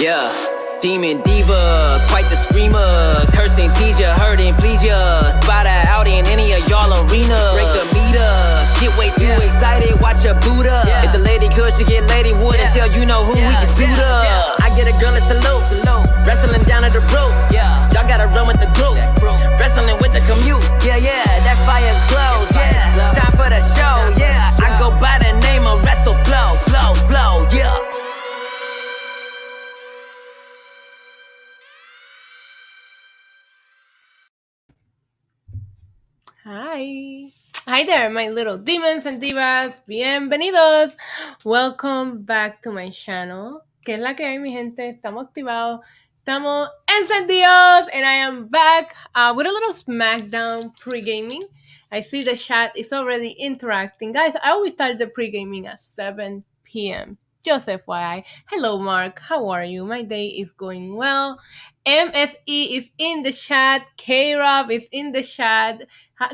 Yeah, demon diva, quite the screamer. Cursing, tease ya, hurting, please ya. Spot her out in any of y'all arena. Break the meter, get way too excited, watch her boot up. If the lady could, she get lady wood until you know who we can suit up. I get a girl a salute, wrestling down at the rope. Y'all gotta run with the group, wrestling with the commute. Yeah, that fire glows. Time for the show. I go by the name of Wrestle Flow, yeah. Hi there, my little demons and divas. Bienvenidos. Welcome back to my channel. ¿Qué es la que hay, mi gente? Estamos activados. Estamos encendidos. And I am back with a little Smackdown pre-gaming. I see the chat is already interacting. Guys, I always start the pre-gaming at 7 p.m. Just FYI. Hello, Mark. How are you? My day is going well. MSE is in the chat. K-Rob is in the chat.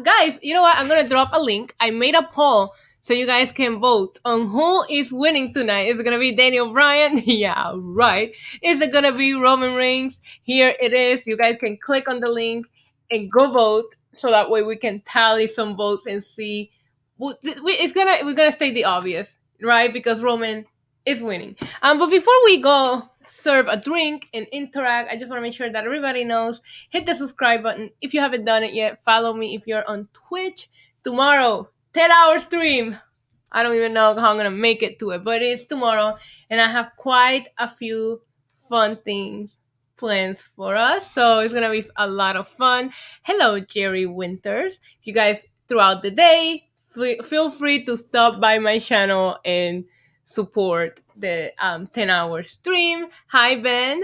Guys, you know what? I'm going to drop a link. I made a poll so you guys can vote on who is winning tonight. Is it going to be Daniel Bryan? Yeah, right. Is it going to be Roman Reigns? Here it is. You guys can click on the link and go vote so that way we can tally some votes and see. We're going to state the obvious, right? Because Roman is winning. But before we go serve a drink and interact, I just want to make sure that everybody knows, hit the subscribe button if you haven't done it yet. Follow me if you're on Twitch. Tomorrow, 10-hour stream. I don't even know how I'm going to make it to it, but it's tomorrow, and I have quite a few fun things planned for us, so it's going to be a lot of fun. Hello, Jerry Winters. You guys, throughout the day, feel free to stop by my channel and support the 10-hour stream. Hi, Ben.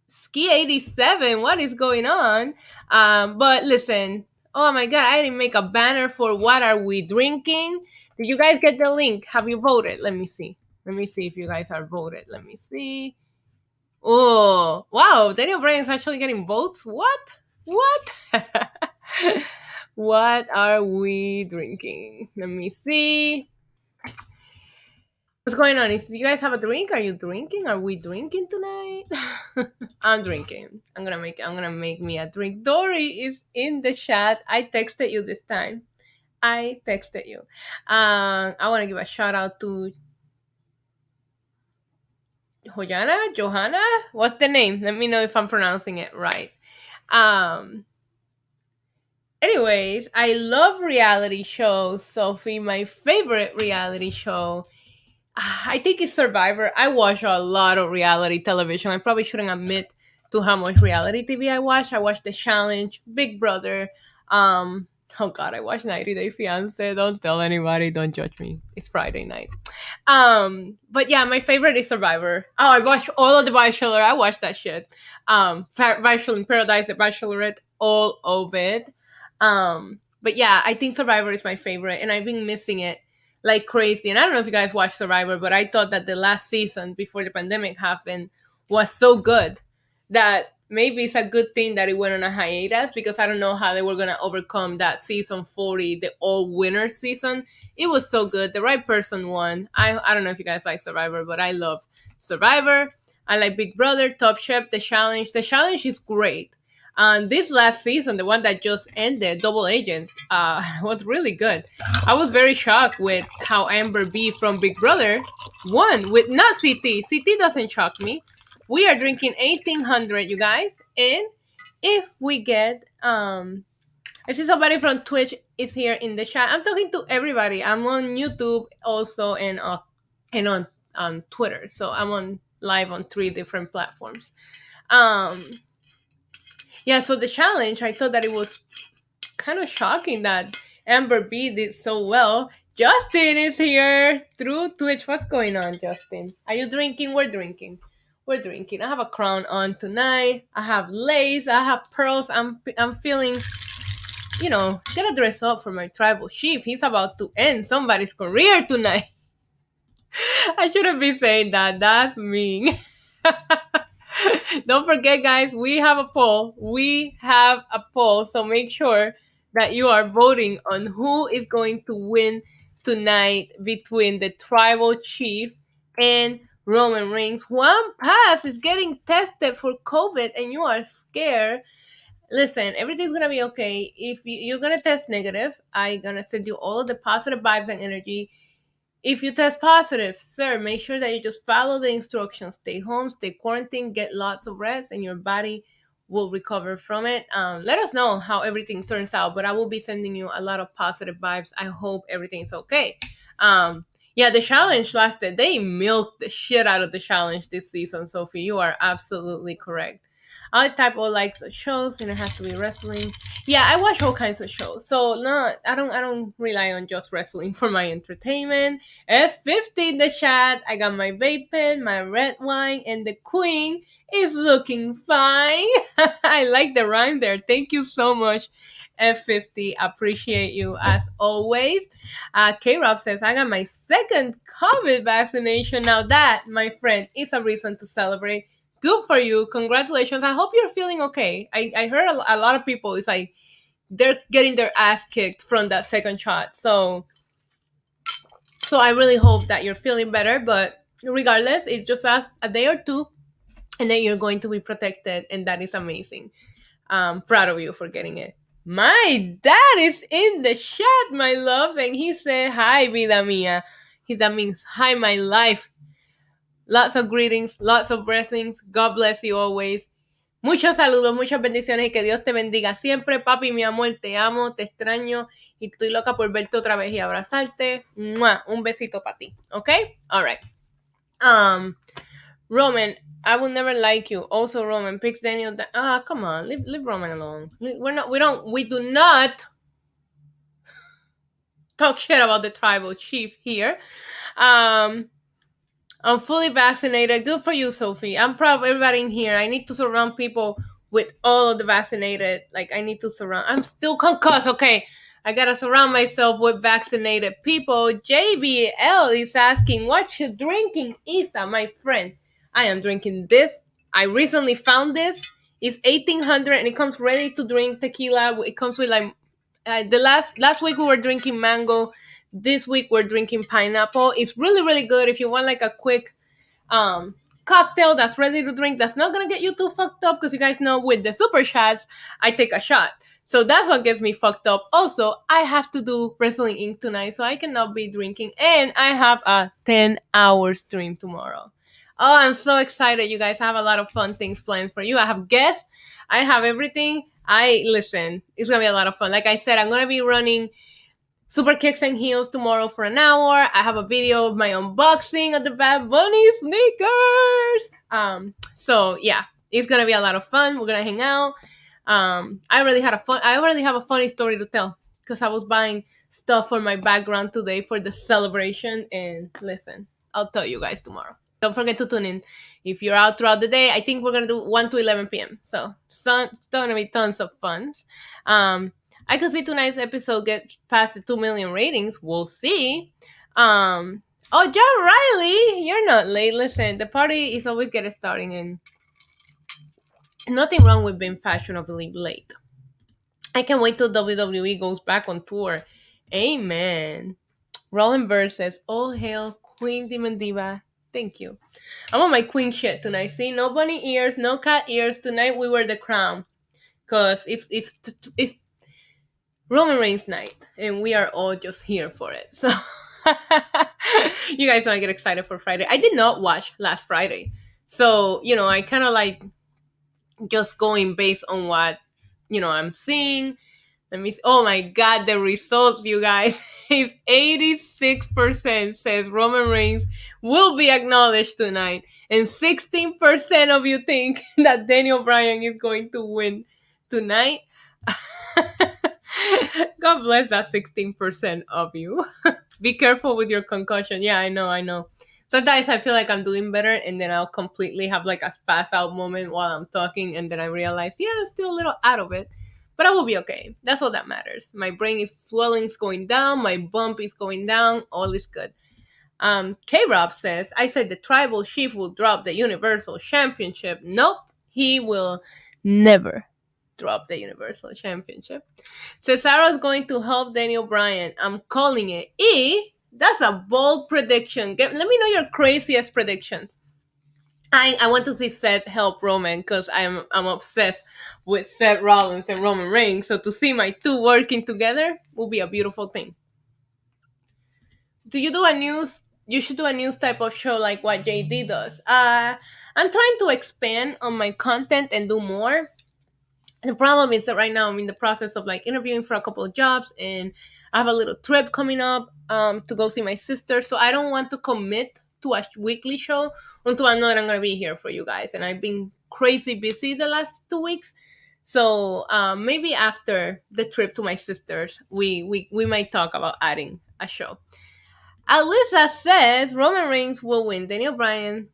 Ski87, what is going on? But listen, oh my god, I didn't make a banner for what are we drinking. Did you guys get the link? Have you voted? Let me see if you guys are voted. Let me see. Oh, wow, Daniel Bryan is actually getting votes. What what are we drinking? Let me see. What's going on? Do you guys have a drink? Are you drinking? Are we drinking tonight? I'm drinking. I'm gonna make me a drink. Dory is in the chat. I texted you this time. I want to give a shout out to Johanna? What's the name? Let me know if I'm pronouncing it right. Anyways, I love reality shows, Sophie. My favorite reality show, I think it's Survivor. I watch a lot of reality television. I probably shouldn't admit to how much reality TV I watch. I watch The Challenge, Big Brother. Oh God, I watch 90 Day Fiancé. Don't tell anybody. Don't judge me. It's Friday night. But yeah, my favorite is Survivor. Oh, I watch all of The Bachelor. I watch that shit. Bachelor in Paradise, The Bachelorette, all of it. But yeah, I think Survivor is my favorite, and I've been missing it like crazy. And I don't know if you guys watch Survivor, but I thought that the last season before the pandemic happened was so good that maybe it's a good thing that it went on a hiatus, because I don't know how they were going to overcome that season 40, the all-winner season. It was so good. The right person won. I don't know if you guys like Survivor, but I love Survivor. I like Big Brother, Top Chef, The Challenge. The Challenge is great. This last season, the one that just ended, Double Agents, was really good. I was very shocked with how Amber B from Big Brother won with not CT. CT doesn't shock me. We are drinking 1800, you guys. And if we get I see somebody from Twitch is here in the chat. I'm talking to everybody. I'm on YouTube also and on Twitter. So I'm on live on 3 different platforms. Um yeah, so the challenge, I thought that it was kind of shocking that Amber B did so well. Justin is here through Twitch. What's going on, Justin? Are you drinking? We're drinking. We're drinking. I have a crown on tonight. I have lace. I have pearls. I'm feeling, gotta dress up for my tribal chief. He's about to end somebody's career tonight. I shouldn't be saying that. That's mean. Don't forget, guys, we have a poll. We have a poll, so make sure that you are voting on who is going to win tonight between the tribal chief and Roman Reigns. One pass is getting tested for COVID and you are scared. Listen, everything's gonna be okay. If you're gonna test negative, I'm gonna send you all of the positive vibes and energy. If you test positive, sir, make sure that you just follow the instructions. Stay home, stay quarantined, get lots of rest, and your body will recover from it. Let us know how everything turns out, but I will be sending you a lot of positive vibes. I hope everything's okay. Yeah, the challenge lasted. They milked the shit out of the challenge this season, Sophie. You are absolutely correct. I type all likes of shows, and it has to be wrestling. Yeah, I watch all kinds of shows, so no, I don't rely on just wrestling for my entertainment. F50 in the chat. I got my vape pen, my red wine, and the queen is looking fine. I like the rhyme there. Thank you so much, F50. Appreciate you as always. K-Rob says, I got my second COVID vaccination. Now that, my friend, is a reason to celebrate. Good for you. Congratulations. I hope you're feeling okay. I heard a lot of people, it's like they're getting their ass kicked from that second shot. So I really hope that you're feeling better. But regardless, it's just a day or two and then you're going to be protected. And that is amazing. Proud of you for getting it. My dad is in the chat, my loves. And he said, hi, vida mia. That means, hi, my life. Lots of greetings, lots of blessings. God bless you always. Muchos saludos, muchas bendiciones y que Dios te bendiga siempre. Papi, mi amor, te amo, te extraño y estoy loca por verte otra vez y abrazarte. ¡Mua! Un besito para ti, okay? All right. Roman, I will never like you. Also, Roman, picks Daniel. Come on, leave Roman alone. We do not talk shit about the tribal chief here. I'm fully vaccinated. Good for you, Sophie. I'm proud of everybody in here. I need to surround people with all of the vaccinated. Like, I need to surround. I'm still concussed. Okay. I gotta surround myself with vaccinated people. JBL is asking, what you drinking, Isa, my friend? I am drinking this. I recently found this. It's 1800 and it comes ready to drink tequila. It comes with like, the last week we were drinking mango. This week we're drinking pineapple. It's really, really good if you want like a quick cocktail that's ready to drink, that's not gonna get you too fucked up, because you guys know with the super shots, I take a shot. So that's what gets me fucked up. Also, I have to do Wrestling Inc. tonight, so I cannot be drinking. And I have a 10-hour stream tomorrow. Oh, I'm so excited, you guys. I have a lot of fun things planned for you. I have guests. I have everything. Listen, it's gonna be a lot of fun. Like I said, I'm gonna be running Super Kicks and Heels tomorrow for an hour. I have a video of my unboxing of the Bad Bunny sneakers. So yeah, it's gonna be a lot of fun. We're gonna hang out. I already have a funny story to tell, because I was buying stuff for my background today for the celebration. And listen, I'll tell you guys tomorrow. Don't forget to tune in if you're out throughout the day. I think we're gonna do 1 to 11 p.m. So gonna be tons of fun. I could see tonight's episode get past the 2 million ratings. We'll see. John Riley, you're not late. Listen, the party is always getting starting, and nothing wrong with being fashionably late. I can't wait till WWE goes back on tour. Amen. Roland Bird says, "All hail Queen Demon Diva." Thank you. I'm on my queen shit tonight. See, no bunny ears, no cat ears. Tonight we wear the crown, cause it's Roman Reigns night, and we are all just here for it. So you guys know I get excited for Friday. I did not watch last Friday, so I kind of like just going based on what I'm seeing. Let me see. Oh my god, the results, you guys. Is 86% says Roman Reigns will be acknowledged tonight. And 16% of you think that Daniel Bryan is going to win tonight. God bless that 16% of you. Be careful with your concussion. Yeah, I know. Sometimes I feel like I'm doing better and then I'll completely have like a pass out moment while I'm talking and then I realize, yeah, I'm still a little out of it. But I will be okay. That's all that matters. My brain is swelling's going down, my bump is going down, all is good. K-Rob says, I said the tribal chief will drop the Universal Championship. Nope, he will never drop the Universal Championship. Cesaro's going to help Daniel Bryan. I'm calling it. That's a bold prediction. Let me know your craziest predictions. I want to see Seth help Roman because I'm obsessed with Seth Rollins and Roman Reigns. So to see my two working together will be a beautiful thing. Do you do a news? You should do a news type of show like what JD does. I'm trying to expand on my content and do more. The problem is that right now I'm in the process of like interviewing for a couple of jobs, and I have a little trip coming up to go see my sister. So I don't want to commit to a weekly show until I know that I'm gonna be here for you guys. And I've been crazy busy the last 2 weeks. So maybe after the trip to my sister's, we might talk about adding a show. Alyssa says Roman Reigns will win. Daniel Bryan,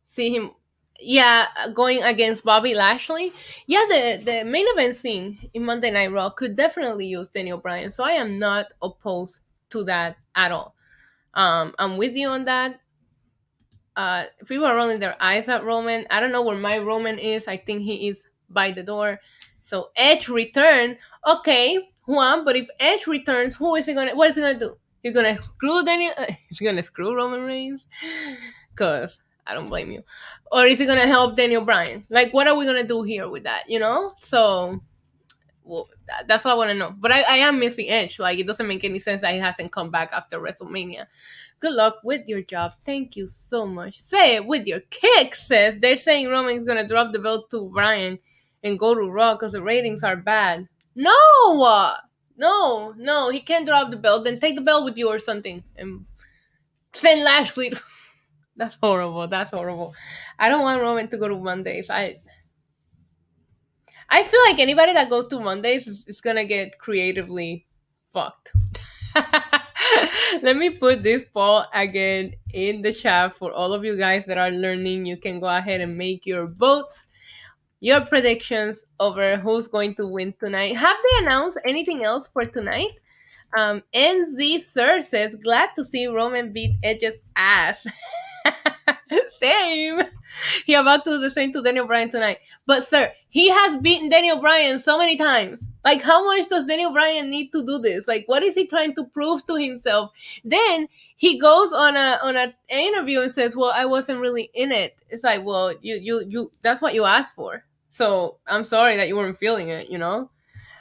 see him, yeah, going against Bobby Lashley. Yeah, the main event scene in Monday Night Raw could definitely use Daniel Bryan. So I am not opposed to that at all. I'm with you on that. People are rolling their eyes at Roman. I don't know where my Roman is. I think he is by the door. So Edge return. Okay, Juan, but if Edge returns, what is he gonna do? He's gonna screw Daniel. He's gonna screw Roman Reigns, cause I don't blame you. Or is he gonna help Daniel Bryan? Like, what are we gonna do here with that? So well, that's all I want to know. But I am missing Edge. Like, it doesn't make any sense that he hasn't come back after WrestleMania. Good luck with your job. Thank you so much. Say it with your kick, says. They're saying Roman's going to drop the belt to Bryan and go to Raw because the ratings are bad. No! No. He can't drop the belt. Then take the belt with you or something. And send Lashley. That's horrible. I don't want Roman to go to Mondays. I feel like anybody that goes to Mondays is gonna get creatively fucked. Let me put this poll again in the chat for all of you guys that are learning. You can go ahead and make your votes, your predictions over who's going to win tonight. Have they announced anything else for tonight? NZ Sir says, glad to see Roman beat Edge's ass. Same. He about to do the same to Daniel Bryan tonight. But sir, he has beaten Daniel Bryan so many times. Like, how much does Daniel Bryan need to do this? Like, what is he trying to prove to himself? Then he goes on an interview and says, well, I wasn't really in it. It's like, well, you that's what you asked for. So I'm sorry that you weren't feeling it.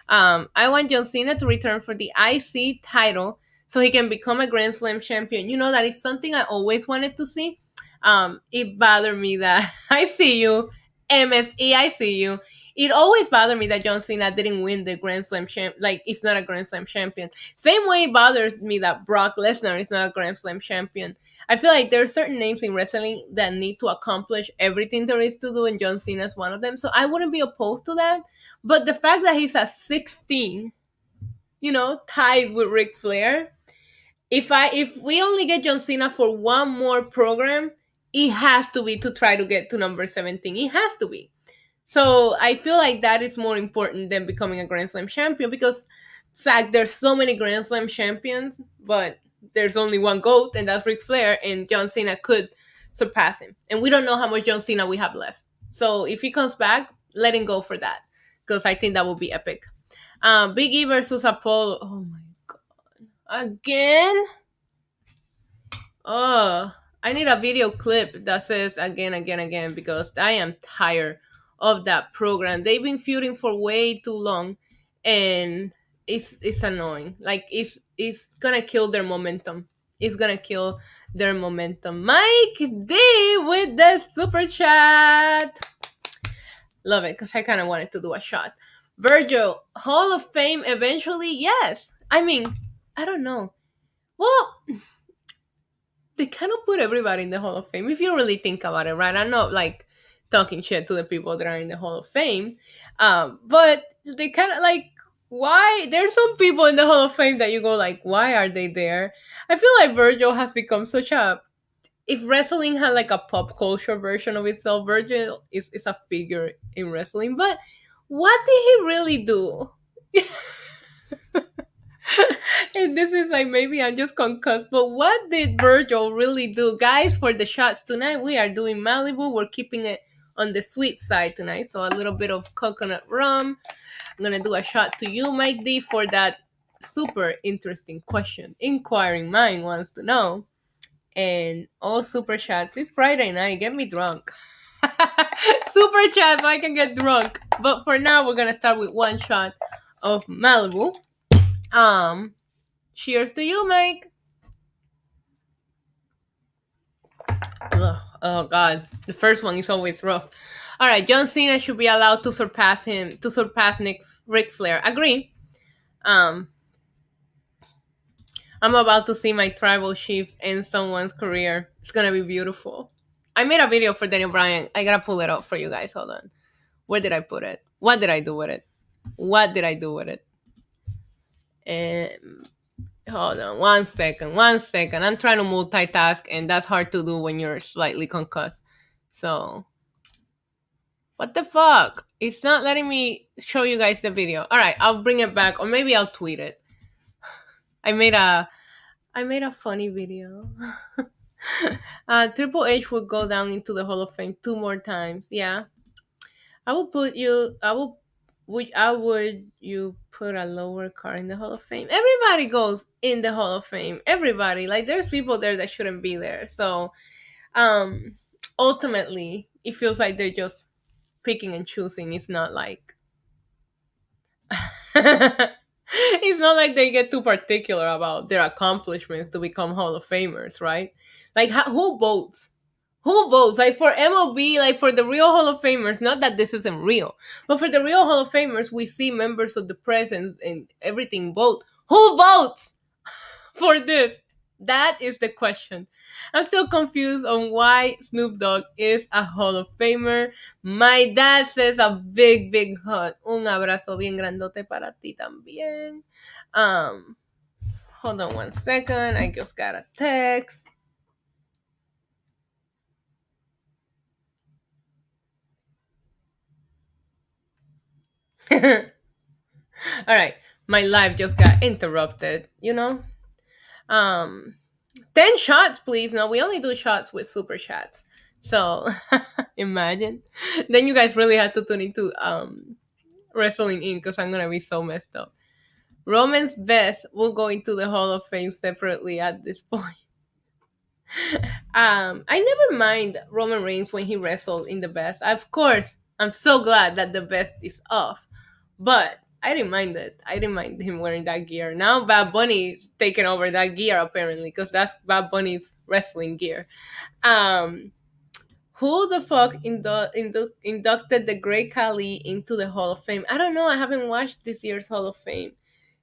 I want John Cena to return for the IC title so he can become a Grand Slam champion. That is something I always wanted to see. It bothered me that I see you, MSE, I see you. It always bothered me that John Cena didn't win the Grand Slam champ. Like, it's not a Grand Slam champion. Same way it bothers me that Brock Lesnar is not a Grand Slam champion. I feel like there are certain names in wrestling that need to accomplish everything there is to do, and John Cena is one of them. So I wouldn't be opposed to that. But the fact that he's at 16, tied with Ric Flair, if we only get John Cena for one more program, it has to be to try to get to number 17. It has to be. So I feel like that is more important than becoming a Grand Slam champion because, Zach, there's so many Grand Slam champions, but there's only one GOAT, and that's Ric Flair, and John Cena could surpass him. And we don't know how much John Cena we have left. So if he comes back, let him go for that because I think that will be epic. Big E versus Apollo. Oh, my God. Again? Oh, I need a video clip that says again because I am tired of that program. They've been feuding for way too long, and it's annoying. Like, it's gonna kill their momentum. It's gonna kill their momentum. Mike D with the super chat. Love it, because I kind of wanted to do a shot. Virgil, Hall of Fame eventually? Yes. I mean, I don't know. Well, they kind of put everybody in the Hall of Fame if you really think about it, right? I'm not like talking shit to the people that are in the Hall of Fame, but they kind of like, why? There's some people in the Hall of Fame that you go like, why are they there? I feel like Virgil has become such a, if wrestling had like a pop culture version of itself, Virgil is a figure in wrestling. But what did he really do? And this is like, maybe I'm just concussed, but what did Virgil really do? Guys, for the shots tonight, we are doing Malibu. We're keeping it on the sweet side tonight. So a little bit of coconut rum. I'm gonna do a shot to you, Mike D, for that super interesting question. Inquiring mind wants to know. And all super chats. It's Friday night. Get me drunk. Super chat so I can get drunk. But for now, we're gonna start with one shot of Malibu. Cheers to you, Mike. Ugh, oh God, the first one is always rough. All right, John Cena should be allowed to surpass Ric Flair. Agree. Um, I'm about to see my tribal chief end someone's career. It's gonna be beautiful. I made a video for Daniel Bryan. I gotta pull it up for you guys. Hold on. Where did I put it? What did I do with it? What did I do with it? And hold on, one second. I'm trying to multitask, and that's hard to do when you're slightly concussed. So, what the fuck? It's not letting me show you guys the video. All right, I'll bring it back, or maybe I'll tweet it. I made a funny video. Triple H will go down into the Hall of Fame 2 more times. Yeah, I will put you. Would you put a lower card in the Hall of Fame? Everybody goes in the Hall of Fame. Everybody, like, there's people there that shouldn't be there. So, um, ultimately, it feels like they're just picking and choosing. It's not like it's not like they get too particular about their accomplishments to become Hall of Famers, right? Like, who votes? Who votes? Like, for MLB, like, for the real Hall of Famers, not that this isn't real, but for the real Hall of Famers, we see members of the press and everything vote. Who votes for this? That is the question. I'm still confused on why Snoop Dogg is a Hall of Famer. My dad says a big, big hug. Un abrazo bien grandote para ti también. Hold on one second. I just got a text. All right, my live just got interrupted, 10 shots, please. No, we only do shots with super chats. So, imagine. Then you guys really have to tune into Wrestling In, because I'm gonna be so messed up. Roman's best will go into the Hall of Fame separately at this point. I never mind Roman Reigns when he wrestled in the best. Of course, I'm so glad that the best is off. But I didn't mind it. I didn't mind him wearing that gear. Now Bad Bunny's taking over that gear, apparently, because that's Bad Bunny's wrestling gear. Who the fuck inducted the Great Khali into the Hall of Fame? I don't know. I haven't watched this year's Hall of Fame.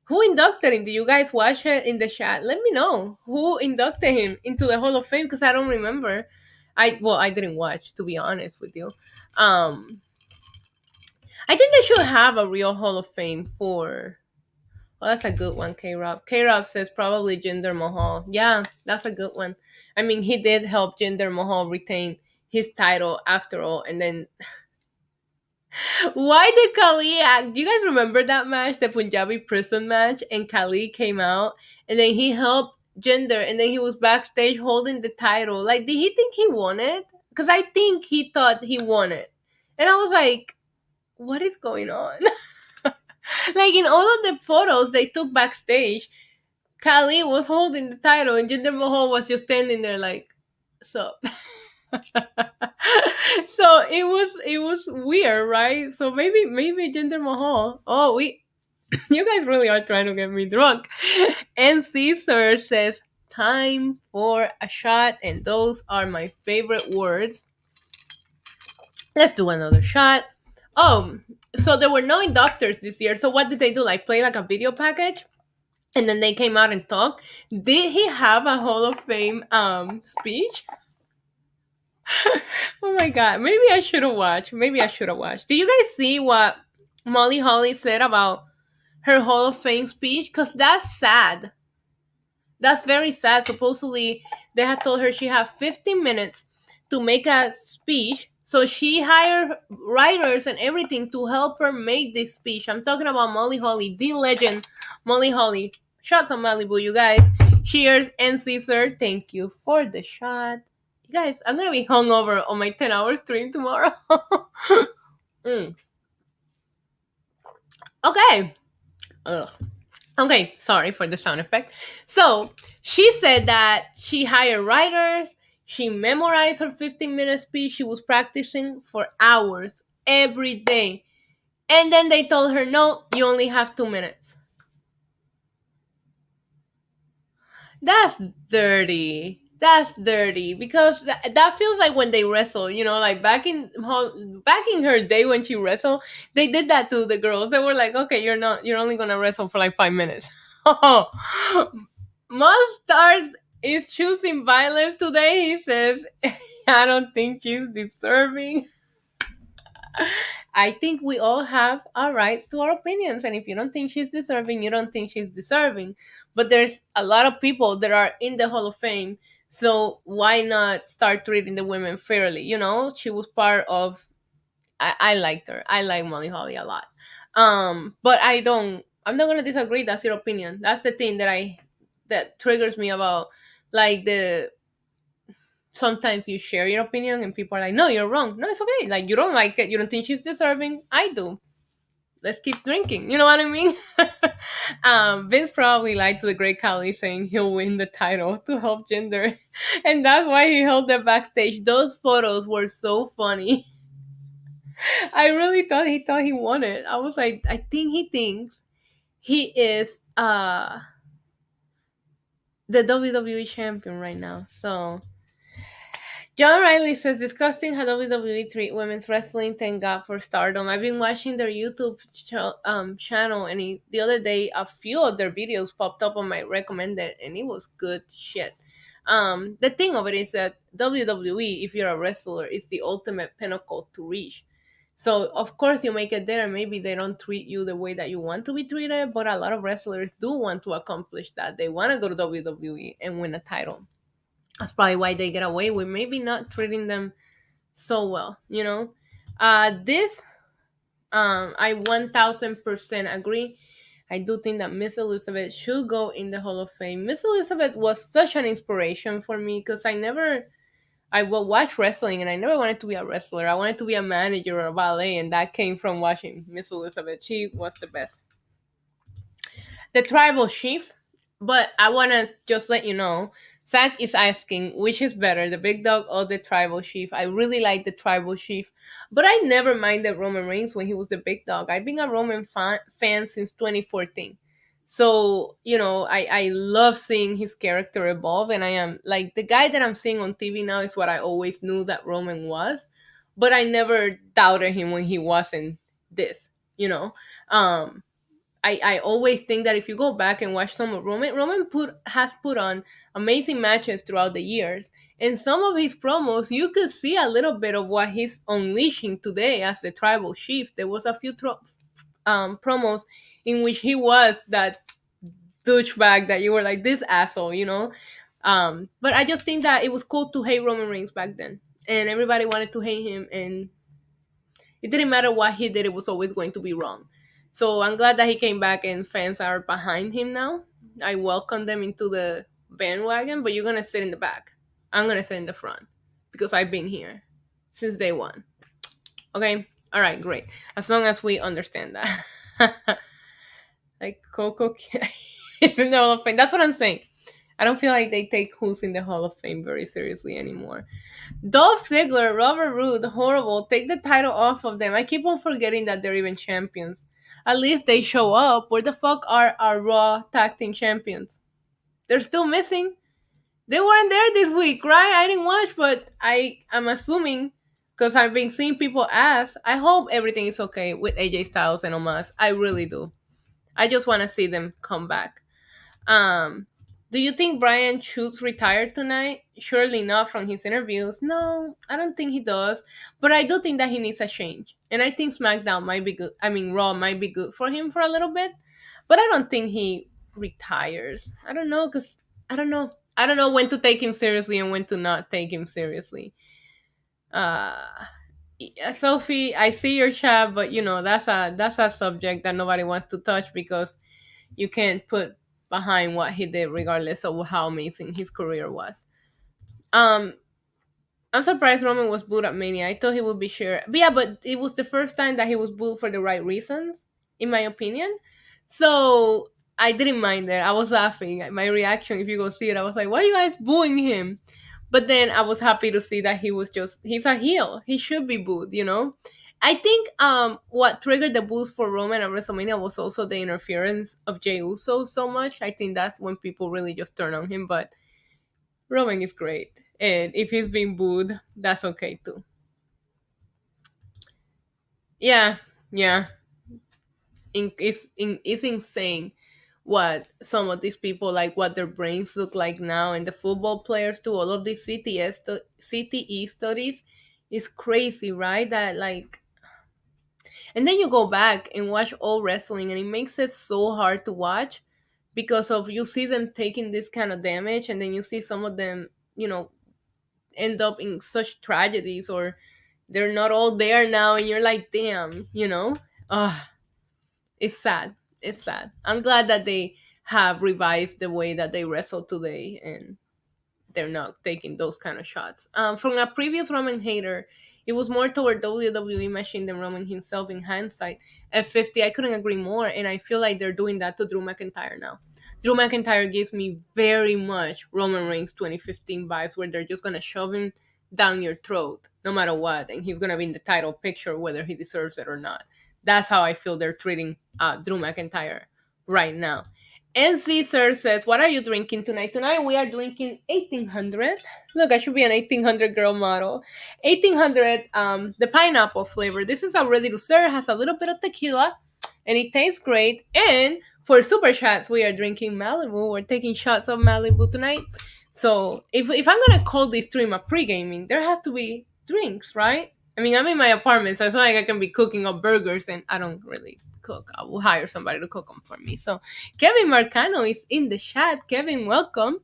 Who inducted him? Do you guys watch it in the chat? Let me know who inducted him into the Hall of Fame, because I don't remember. I didn't watch, to be honest with you. I think they should have a real Hall of Fame for. Oh, that's a good one, K-Rob. K-Rob says probably Jinder Mahal. Yeah, that's a good one. I mean, he did help Jinder Mahal retain his title after all, and then why did Khali act? Do you guys remember that match, the Punjabi prison match? And Khali came out, and then he helped Jinder, and then he was backstage holding the title. Like, did he think he won it? Because I think he thought he won it, and I was like, what is going on? Like, in all of the photos they took backstage, Khali was holding the title, and Jinder Mahal was just standing there like, sup. So it was weird, right? So maybe Jinder Mahal. Oh, you guys really are trying to get me drunk. And Caesar says, time for a shot, and those are my favorite words. Let's do another shot. Oh, so there were no inductors this year. So what did they do? Like play like a video package, and then they came out and talked. Did he have a Hall of Fame speech? Oh my god, maybe I should have watched. Maybe I should have watched. Did you guys see what Molly Holly said about her Hall of Fame speech? Cause that's sad. That's very sad. Supposedly, they had told her she had 15 minutes to make a speech. So she hired writers and everything to help her make this speech. I'm talking about Molly Holly, the legend, Molly Holly. Shots on Malibu, you guys. Cheers and Caesar. Thank you for the shot. You guys, I'm gonna be hungover on my 10-hour stream tomorrow. Mm. Okay. Ugh. Okay, sorry for the sound effect. So she said that she hired writers, she memorized her 15-minute speech, she was practicing for hours every day. And then they told her, no, you only have 2 minutes. That's dirty. That's dirty because that feels like when they wrestle, like back in her day when she wrestled, they did that to the girls. They were like, "Okay, you're only gonna wrestle for like 5 minutes." Mustard is choosing violence today. He says, "I don't think she's deserving." I think we all have our rights to our opinions, and if you don't think she's deserving, you don't think she's deserving. But there's a lot of people that are in the Hall of Fame, so why not start treating the women fairly? She was part of. I liked her. I like Molly Holly a lot. But I don't. I'm not gonna disagree. That's your opinion. That's the thing that triggers me about like the sometimes you share your opinion and people are like, no, you're wrong. No, it's okay. Like, you don't like it. You don't think she's deserving. I do. Let's keep drinking. You know what I mean? Vince probably lied to the great Khali saying he'll win the title to help gender. And that's why he held it backstage. Those photos were so funny. I really thought he won it. I was like, I think he thinks he is the WWE champion right now. So John Riley says, disgusting how WWE treat women's wrestling. Thank God for Stardom. I've been watching their YouTube channel, and the other day, a few of their videos popped up on my recommended, and it was good shit. The thing of it is that WWE, if you're a wrestler, is the ultimate pinnacle to reach. So, of course, you make it there. Maybe they don't treat you the way that you want to be treated, but a lot of wrestlers do want to accomplish that. They want to go to WWE and win a title. That's probably why they get away with maybe not treating them so well. This I 1000% agree. I do think that Miss Elizabeth should go in the Hall of Fame. Miss Elizabeth was such an inspiration for me because I will watch wrestling and I never wanted to be a wrestler. I wanted to be a manager or a ballet, and that came from watching Miss Elizabeth. She was the best. The tribal chief. But I want to just let you know, Zach is asking which is better, the big dog or the tribal chief. I really like the tribal chief, but I never minded Roman Reigns when he was the big dog. I've been a Roman fan since 2014. So, I love seeing his character evolve, and I am like the guy that I'm seeing on TV now is what I always knew that Roman was, but I never doubted him when he wasn't this, you know. Um, I always think that if you go back and watch some of Roman has put on amazing matches throughout the years. And some of his promos, you could see a little bit of what he's unleashing today as the tribal chief. There was a few promos in which he was that douchebag that you were like, this asshole. But I just think that it was cool to hate Roman Reigns back then. And everybody wanted to hate him, and it didn't matter what he did, it was always going to be wrong. So I'm glad that he came back and fans are behind him now. I welcome them into the bandwagon, but you're gonna sit in the back. I'm gonna sit in the front because I've been here since day one. Okay? Alright, great. As long as we understand that. Like Coco is in the Hall of Fame. That's what I'm saying. I don't feel like they take who's in the Hall of Fame very seriously anymore. Dolph Ziggler, Robert Roode, horrible. Take the title off of them. I keep on forgetting that they're even champions. At least they show up. Where the fuck are our Raw Tag Team Champions? They're still missing. They weren't there this week, right? I didn't watch, but I'm assuming Because I've been seeing people ask. I hope everything is okay with AJ Styles and Omos. I really do. I just want to see them come back. Um, do you think Brian should retire tonight? Surely not from his interviews. No, I don't think he does. But I do think that he needs a change. And I think SmackDown might be good. I mean, Raw might be good for him for a little bit. But I don't think he retires. I don't know, because I don't know. I don't know when to take him seriously and when to not take him seriously. Uh, yeah, Sophie, I see your chat, but that's a subject that nobody wants to touch because you can't put behind what he did regardless of how amazing his career was. Um I'm surprised Roman was booed at Mania. I thought he would be sure. But yeah, but it was the first time that he was booed for the right reasons, in my opinion. So I didn't mind that. I was laughing. My reaction, if you go see it, I was like, why are you guys booing him? But then I was happy to see that he's a heel. He should be booed. I think what triggered the boost for Roman at WrestleMania was also the interference of Jey Uso so much. I think that's when people really just turn on him, but Roman is great. And if he's being booed, that's okay too. Yeah, yeah. It's insane what some of these people, like, what their brains look like now, and the football players too. All of these CTE studies is crazy, right? That, like, and then you go back and watch all wrestling, and it makes it so hard to watch because of you see them taking this kind of damage, and then you see some of them, end up in such tragedies, or they're not all there now, and you're like, damn. It's sad. It's sad. I'm glad that they have revised the way that they wrestle today, and they're not taking those kind of shots. From a previous Roman hater, it was more toward WWE machine than Roman himself in hindsight. At 50, I couldn't agree more, and I feel like they're doing that to Drew McIntyre now. Drew McIntyre gives me very much Roman Reigns 2015 vibes, where they're just gonna shove him down your throat no matter what, and he's gonna be in the title picture whether he deserves it or not. That's how I feel they're treating Drew McIntyre right now. And Caesar says, what are you drinking tonight? Tonight we are drinking 1800. Look, I should be an 1800 girl model. 1800, the pineapple flavor. This is a ready to serve, has a little bit of tequila, and it tastes great. And for super shots, we are drinking Malibu. We're taking shots of Malibu tonight. So if I'm going to call this stream a pre-gaming, there has to be drinks, right? I mean, I'm in my apartment, so it's not like I can be cooking up burgers, and I don't really cook. I will hire somebody to cook them for me. So Kevin Marcano is in the chat. Kevin, welcome.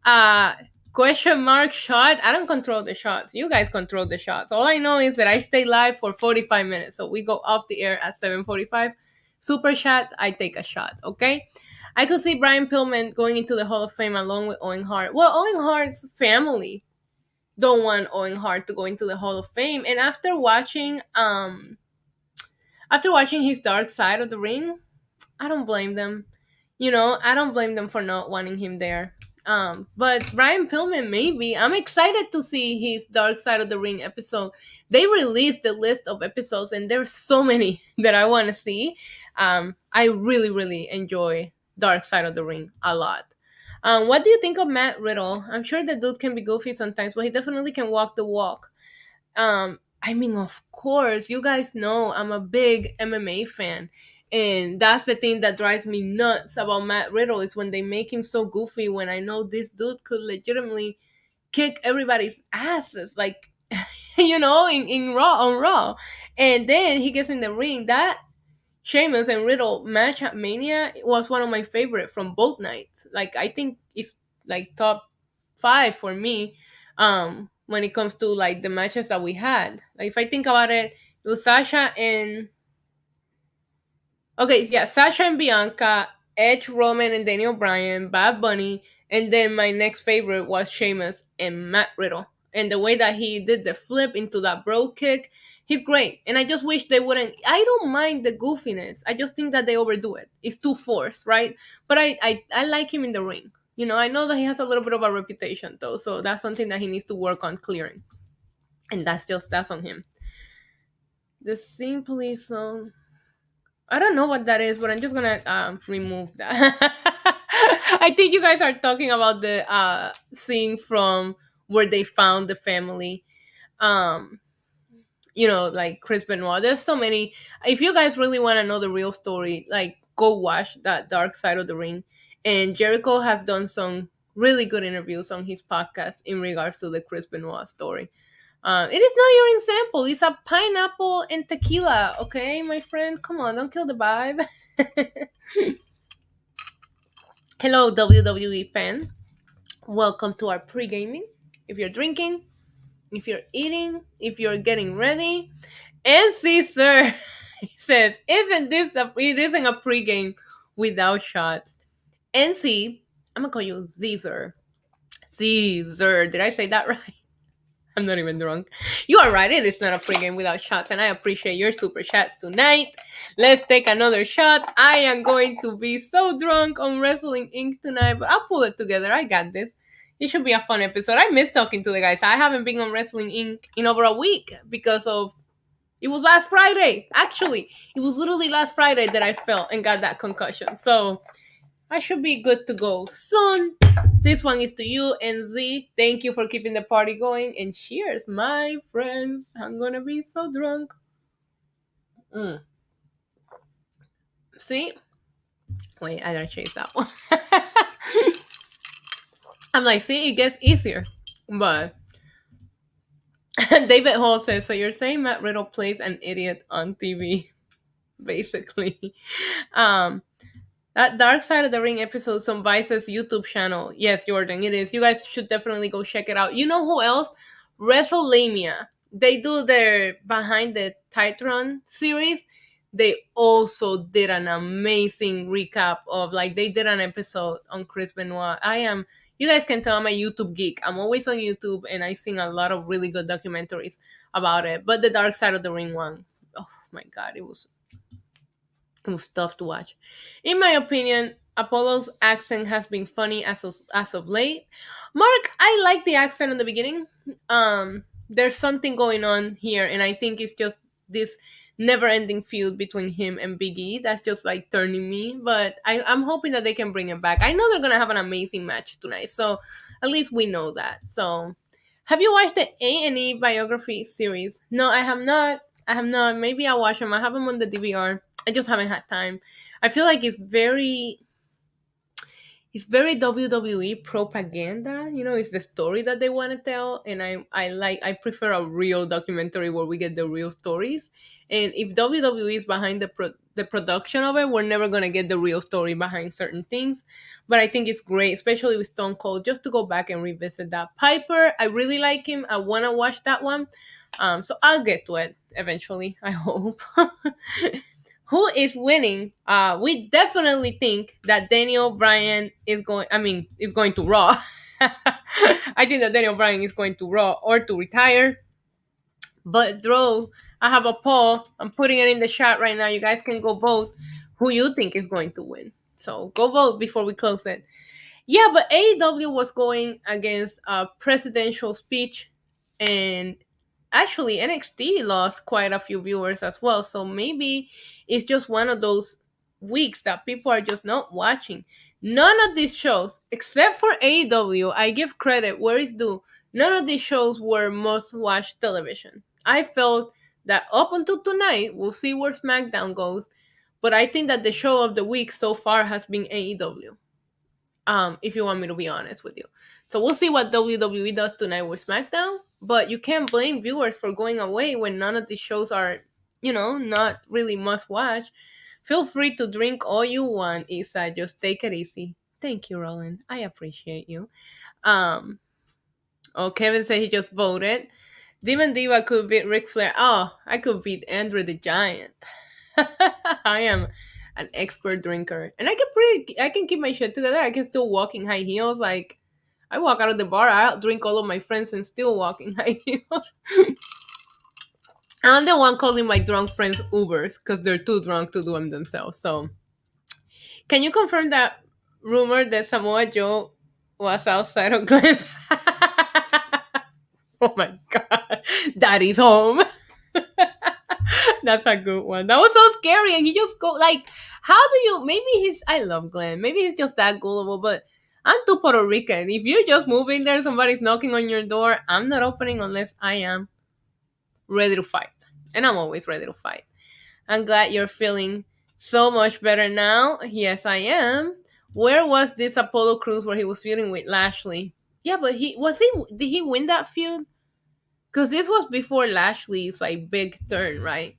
Uh Question mark shot. I don't control the shots. You guys control the shots. All I know is that I stay live for 45 minutes. So we go off the air at 7:45. Super shot, I take a shot, okay? I could see Brian Pillman going into the Hall of Fame along with Owen Hart. Well, Owen Hart's family don't want Owen Hart to go into the Hall of Fame. And after watching his Dark Side of the Ring, I don't blame them. I don't blame them for not wanting him there. But Brian Pillman, maybe. I'm excited to see his Dark Side of the Ring episode. They released the list of episodes, and there's so many that I want to see. I really, really enjoy Dark Side of the Ring a lot. What do you think of Matt Riddle? I'm sure the dude can be goofy sometimes, but he definitely can walk the walk. I mean, of course, you guys know I'm a big MMA fan. And that's the thing that drives me nuts about Matt Riddle is when they make him so goofy when I know this dude could legitimately kick everybody's asses, like, in Raw on Raw. And then he gets in the ring. That Sheamus and Riddle match at Mania was one of my favorite from both nights. Like, I think it's like top 5 for me. When it comes to, like, the matches that we had. Like, if I think about it, it was Sasha and okay, yeah, Sasha and Bianca, Edge, Roman, and Daniel Bryan, Bad Bunny, and then my next favorite was Sheamus and Matt Riddle. And the way that he did the flip into that bro kick, he's great. And I just wish they wouldn't. I don't mind the goofiness. I just think that they overdo it. It's too forced, right? But I like him in the ring. I know that he has a little bit of a reputation though, so that's something that he needs to work on clearing. And that's on him. The Simply song. I don't know what that is, but I'm just gonna remove that. I think you guys are talking about the scene from where they found the family. Um, like Chris Benoit. There's so many. If you guys really want to know the real story, like go watch that Dark Side of the Ring. And Jericho has done some really good interviews on his podcast in regards to the Chris Benoit story. It is not urine sample. It's a pineapple and tequila. Okay, my friend. Come on, don't kill the vibe. Hello, WWE fan. Welcome to our pre-gaming. If you're drinking, if you're eating, if you're getting ready, and Caesar he says, it isn't a pregame without shots. NC, I'm gonna call you Caesar. Caesar. Did I say that right? I'm not even drunk. You are right, it is not a pregame without shots, and I appreciate your super chats tonight. Let's take another shot. I am going to be so drunk on Wrestling Inc. tonight, but I'll pull it together. I got this. It should be a fun episode. I miss talking to the guys. I haven't been on Wrestling Inc. in over a week because of it was last Friday. Actually, it was literally last Friday that I fell and got that concussion. So I should be good to go soon. This one is to you, NZ. Thank you for keeping the party going. And cheers, my friends. I'm going to be so drunk. See? Wait, I got to change that one. I'm like, see, it gets easier. But David Hall says, so you're saying Matt Riddle plays an idiot on TV, basically. That Dark Side of the Ring episode on Vice's YouTube channel. Yes, Jordan, it is. You guys should definitely go check it out. You know who else? WrestleLamia. They do their Behind the Titron series. They also did an amazing recap of, like, they did an episode on Chris Benoit. You guys can tell I'm a YouTube geek. I'm always on YouTube and I seen a lot of really good documentaries about it. But the Dark Side of the Ring one, oh my God, it was tough to watch. In my opinion, Apollo's accent has been funny as of late. Mark, I like the accent in the beginning. There's something going on here, and I think it's just this never-ending feud between him and Big E that's just like turning me. But I'm hoping that they can bring it back. I know they're gonna have an amazing match tonight, so at least we know that. So, have you watched the A&E biography series? No, I have not. I have not. Maybe I'll watch them. I have them on the DVR. I just haven't had time. I feel like it's very WWE propaganda. It's the story that they want to tell, and I prefer a real documentary where we get the real stories. And if WWE is behind the production of it, we're never gonna get the real story behind certain things. But I think it's great, especially with Stone Cold, just to go back and revisit that. Piper, I really like him. I wanna watch that one. So I'll get to it eventually. I hope. Who is winning? We definitely think that Daniel Bryan is going to Raw. I think that Daniel Bryan is going to Raw or to retire. But Dro, I have a poll. I'm putting it in the chat right now. You guys can go vote who you think is going to win. So go vote before we close it. Yeah, but AEW was going against a presidential speech, and actually NXT lost quite a few viewers as well. So maybe it's just one of those weeks that people are just not watching. None of these shows, except for AEW, I give credit where it's due. None of these shows were must-watch television. I felt that up until tonight, we'll see where Smackdown goes, but I think that the show of the week so far has been AEW. If you want me to be honest with you. So we'll see what WWE does tonight with SmackDown, but you can't blame viewers for going away when none of these shows are, not really must watch. Feel free to drink all you want, Isa. Just take it easy. Thank you, Roland. I appreciate you. Kevin said he just voted. Demon Diva could beat Ric Flair. Oh, I could beat Andre the Giant. I am an expert drinker, and I can keep my shit together. I can still walk in high heels. Like, I walk out of the bar, I'll drink all of my friends and still walk in high heels. I'm the one calling my drunk friends Ubers because they're too drunk to do them themselves. So, can you confirm that rumor that Samoa Joe was outside of Glenn's? Oh my God, Daddy's home. That's a good one. That was so scary, and he just go like, how do you? Maybe I love Glenn. Maybe he's just that gullible. But I'm too Puerto Rican. If you just move in there, somebody's knocking on your door, I'm not opening unless I am ready to fight. And I'm always ready to fight. I'm glad you're feeling so much better now. Yes, I am. Where was this Apollo Crews where he was feuding with Lashley? Yeah, but did he win that feud? Because this was before Lashley's like big turn, right?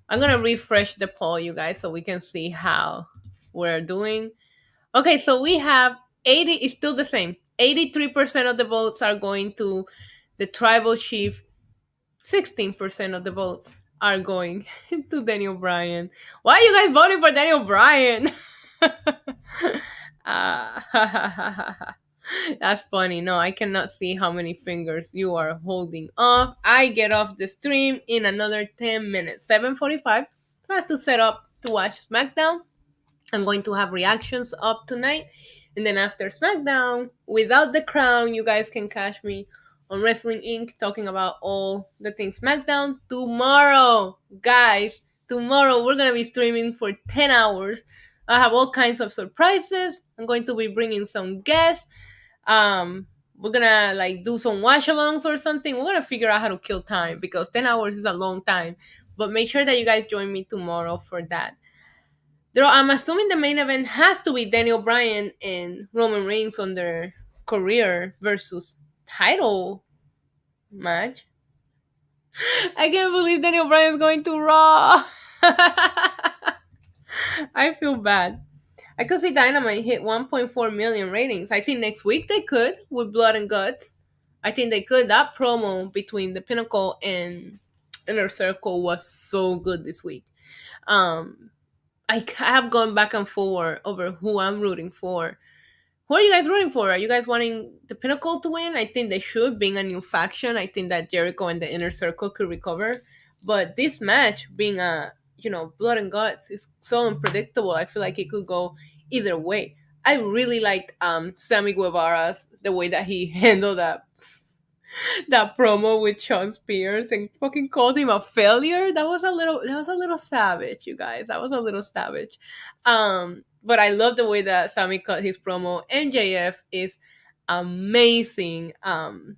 I'm gonna refresh the poll, you guys, so we can see how we're doing. Okay, so we have 80, it's still the same. 83% of the votes are going to the tribal chief, 16% of the votes are going to Daniel Bryan. Why are you guys voting for Daniel Bryan? That's funny. No, I cannot see how many fingers you are holding off. I get off the stream in another 10 minutes. 7:45. So I have to set up to watch SmackDown. I'm going to have reactions up tonight. And then after SmackDown, without the crown, you guys can catch me on Wrestling Inc. talking about all the things SmackDown tomorrow. Guys, tomorrow we're going to be streaming for 10 hours. I have all kinds of surprises. I'm going to be bringing some guests. We're gonna like do some watch alongs or something. We're gonna figure out how to kill time because 10 hours is a long time. But make sure that you guys join me tomorrow for that. I'm assuming the main event has to be Daniel Bryan and Roman Reigns on their career versus title match. I can't believe Daniel Bryan's going to Raw. I feel bad. I could see Dynamite hit 1.4 million ratings. I think next week they could with Blood and Guts. I think they could. That promo between the Pinnacle and Inner Circle was so good this week. I have gone back and forth over who I'm rooting for. Who are you guys rooting for? Are you guys wanting the Pinnacle to win? I think they should, being a new faction. I think that Jericho and the Inner Circle could recover. But this match, being a blood and guts, is so unpredictable. I feel like it could go either way. I really liked Sammy Guevara's the way that he handled that promo with Sean Spears and fucking called him a failure. That was a little savage, you guys. That was a little savage. But I love the way that Sammy cut his promo. MJF is amazing on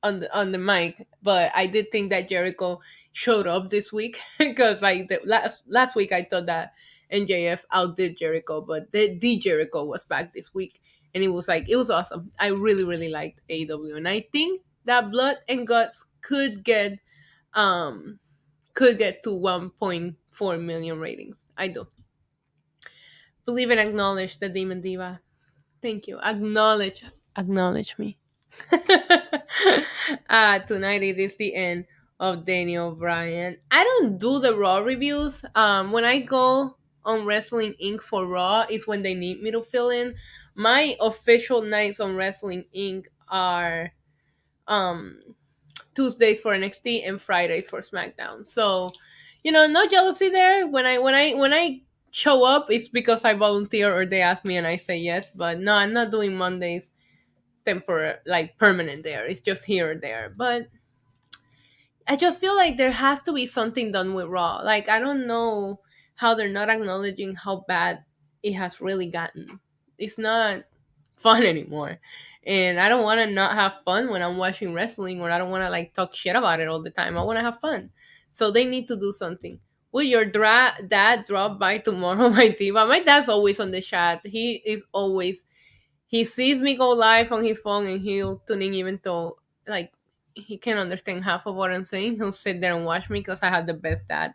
the mic, but I did think that Jericho showed up this week because like the last week I thought that MJF outdid Jericho, but the Jericho was back this week, and it was awesome. I really really liked AEW, and I think that Blood and Guts could get to 1.4 million ratings. I do believe and acknowledge the Demon Diva. Thank you. Acknowledge me. Tonight it is the end of Daniel Bryan. I don't do the Raw reviews. When I go on Wrestling Inc. for Raw is when they need me to fill in. My official nights on Wrestling Inc. are um Tuesdays for NXT and Fridays for SmackDown. So, no jealousy there. When I show up, it's because I volunteer or they ask me and I say yes. But no, I'm not doing Mondays temporary, like permanent there. It's just here or there. But I just feel like there has to be something done with Raw. Like I don't know how they're not acknowledging how bad it has really gotten. It's not fun anymore. And I don't want to not have fun when I'm watching wrestling, or I don't want to like talk shit about it all the time. I want to have fun. So they need to do something. Will your dad drop by tomorrow, my diva? My dad's always on the chat. He sees me go live on his phone and he'll tune in even though like he can't understand half of what I'm saying. He'll sit there and watch me because I have the best dad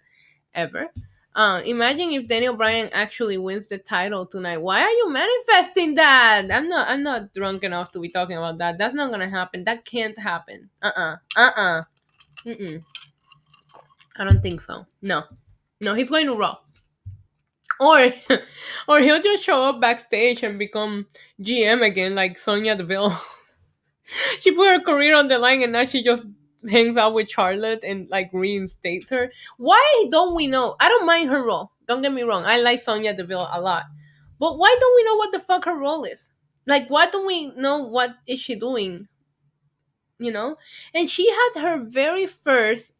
ever. Imagine if Daniel Bryan actually wins the title tonight. Why are you manifesting that? I'm not drunk enough to be talking about that. That's not gonna happen. That can't happen. Mm-mm. I don't think so. No. No, he's going to Raw. Or or he'll just show up backstage and become GM again like Sonya Deville. She put her career on the line and now she just hangs out with Charlotte and like reinstates her. Why don't we know? I don't mind her role. Don't get me wrong. I like Sonya Deville a lot. But why don't we know what the fuck her role is? Like why don't we know what is she doing? And she had her very first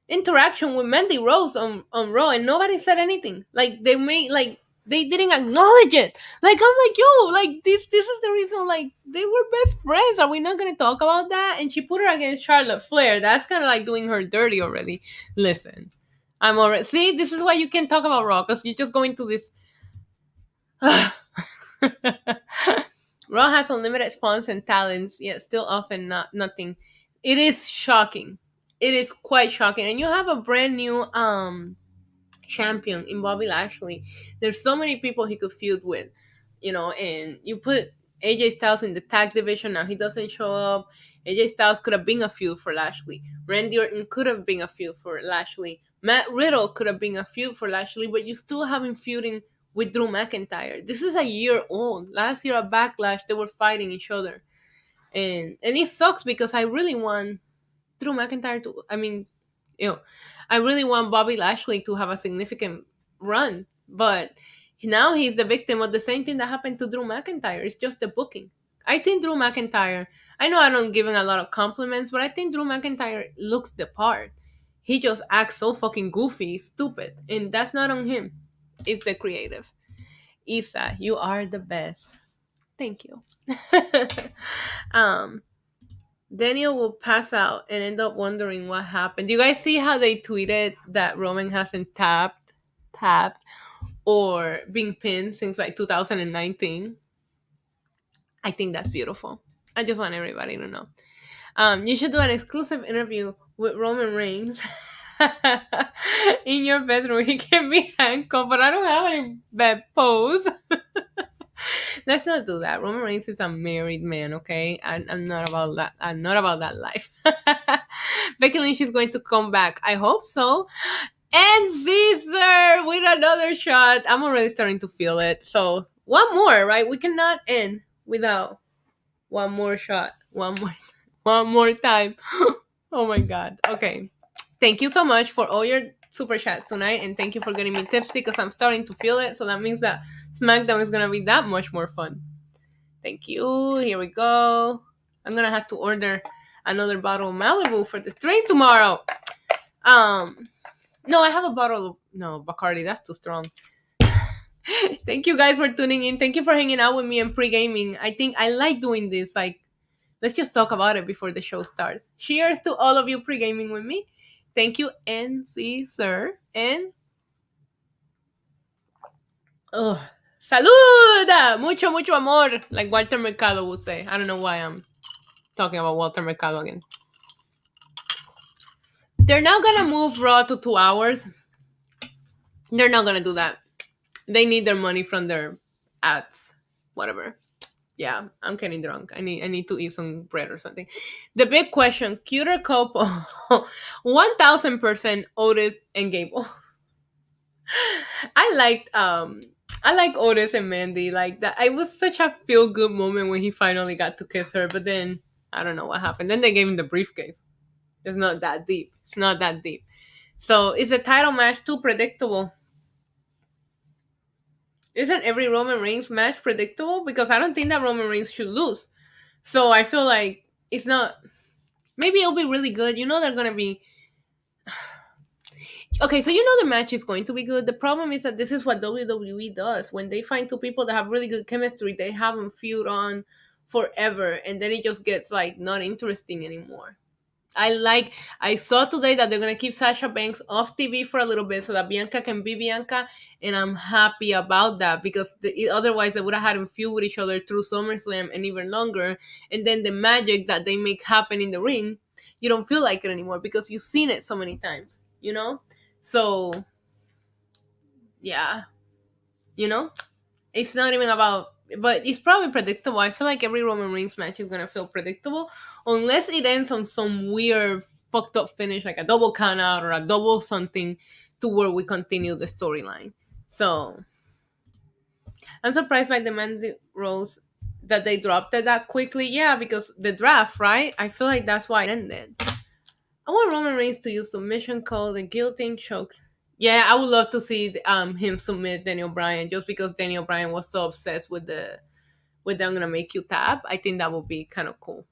interaction with Mandy Rose on Raw and nobody said anything. Like they made like They didn't acknowledge it. Like I'm like, yo, like this is the reason. Like they were best friends. Are we not gonna talk about that? And she put her against Charlotte Flair. That's kind of like doing her dirty already. Listen, I'm already see. This is why you can't talk about Raw because you're just going to this. Raw has unlimited funds and talents, yet still often not nothing. It is shocking. It is quite shocking. And you have a brand new champion in Bobby Lashley. There's so many people he could feud with, and you put AJ Styles in the tag division, now he doesn't show up. AJ Styles could have been a feud for Lashley. Randy Orton could have been a feud for Lashley. Matt Riddle could have been a feud for Lashley, but you still haven't feuding with Drew McIntyre. This is a year old. Last year at Backlash, they were fighting each other. And it sucks because I really want Drew McIntyre to, I really want Bobby Lashley to have a significant run, but now he's the victim of the same thing that happened to Drew McIntyre. It's just the booking. I think Drew McIntyre, I know I don't give him a lot of compliments, but I think Drew McIntyre looks the part. He just acts so fucking goofy, stupid, and that's not on him. It's the creative. Isa, you are the best. Thank you. um, Daniel will pass out and end up wondering what happened. Do you guys see how they tweeted that Roman hasn't tapped, or been pinned since like 2019? I think that's beautiful. I just want everybody to know. You should do an exclusive interview with Roman Reigns in your bedroom. He can be handcuffed, but I don't have any bed pose. Let's not do that. Roman Reigns is a married man, okay? I'm not about that. I'm not about that life. Becky Lynch is going to come back. I hope so. And Caesar with another shot. I'm already starting to feel it. So one more, right? We cannot end without one more shot. One more time. Oh my god. Okay. Thank you so much for all your super chats tonight, and thank you for getting me tipsy because I'm starting to feel it. So that means that Smackdown is gonna be that much more fun. Thank you. Here we go. I'm gonna have to order another bottle of Malibu for the stream tomorrow. No, I have a bottle of Bacardi. That's too strong. Thank you guys for tuning in. Thank you for hanging out with me and pre-gaming. I think I like doing this. Like, let's just talk about it before the show starts. Cheers to all of you pre-gaming with me. Thank you, NC Sir. And salud! Mucho, mucho amor, like Walter Mercado would say. I don't know why I'm talking about Walter Mercado again. They're not gonna move Raw to 2 hours. They're not gonna do that. They need their money from their ads. Whatever. Yeah, I'm getting drunk. I need to eat some bread or something. The big question, cuter couple. 1000% Otis and Gable. I like Otis and Mandy. Like that, it was such a feel good moment when he finally got to kiss her. But then I don't know what happened. Then they gave him the briefcase. It's not that deep. It's not that deep. So is the title match too predictable? Isn't every Roman Reigns match predictable? Because I don't think that Roman Reigns should lose. So I feel like it's not. Maybe it'll be really good. You know they're gonna be. Okay, so you know the match is going to be good. The problem is that this is what WWE does. When they find two people that have really good chemistry, they have them feud on forever, and then it just gets like not interesting anymore. I saw today that they're gonna keep Sasha Banks off TV for a little bit so that Bianca can be Bianca, and I'm happy about that because otherwise they would have had them feud with each other through SummerSlam and even longer, and then the magic that they make happen in the ring, you don't feel like it anymore because you've seen it so many times, you know? So yeah, it's not even about, but it's probably predictable. I feel like every Roman Reigns match is gonna feel predictable unless it ends on some weird fucked up finish, like a double count out or a double something, to where we continue the storyline. So I'm surprised by the Mandy Rose that they dropped it that quickly. Yeah, because the draft, right? I feel like that's why it ended. I want Roman Reigns to use submission code and guillotine choke. Yeah, I would love to see him submit Daniel Bryan just because Daniel Bryan was so obsessed with I'm gonna make you tap. I think that would be kind of cool.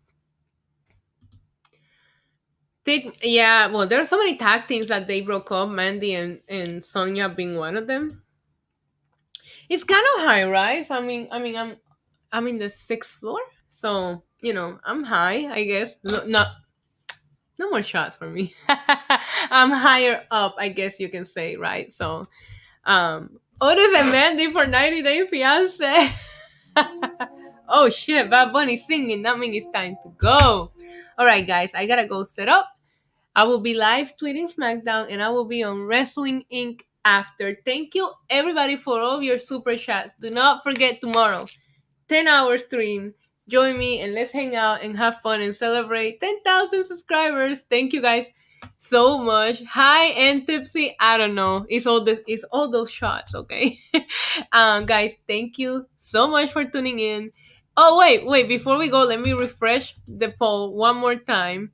Well, there are so many tag teams that they broke up, Mandy and Sonya being one of them. It's kind of high, right? So I'm in the sixth floor, so I'm high, I guess. No more shots for me. I'm higher up, I guess you can say, right? So, Otis and Mandy for 90 Day Fiance. Oh shit, Bad Bunny singing. That means it's time to go. All right, guys, I gotta go set up. I will be live tweeting Smackdown and I will be on Wrestling Inc. after. Thank you, everybody, for all of your super chats. Do not forget tomorrow, 10-hour stream. Join me and let's hang out and have fun and celebrate 10,000 subscribers. Thank you guys so much. High and tipsy, I don't know. It's all those shots, okay? Guys, thank you so much for tuning in. Oh wait, before we go, let me refresh the poll one more time.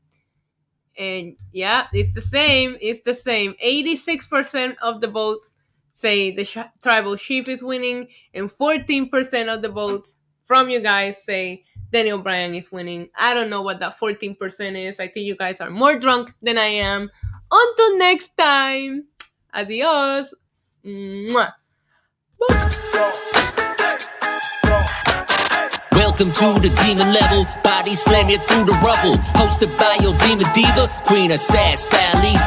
And yeah, it's the same. 86% of the votes say the tribal chief is winning, and 14% of the votes from you guys say Daniel Bryan is winning. I don't know what that 14% is. I think you guys are more drunk than I am. Until next time. Adios. Mwah. Welcome to the demon level, body slam you through the rubble. Hosted by your demon diva, Queen of Sass Style.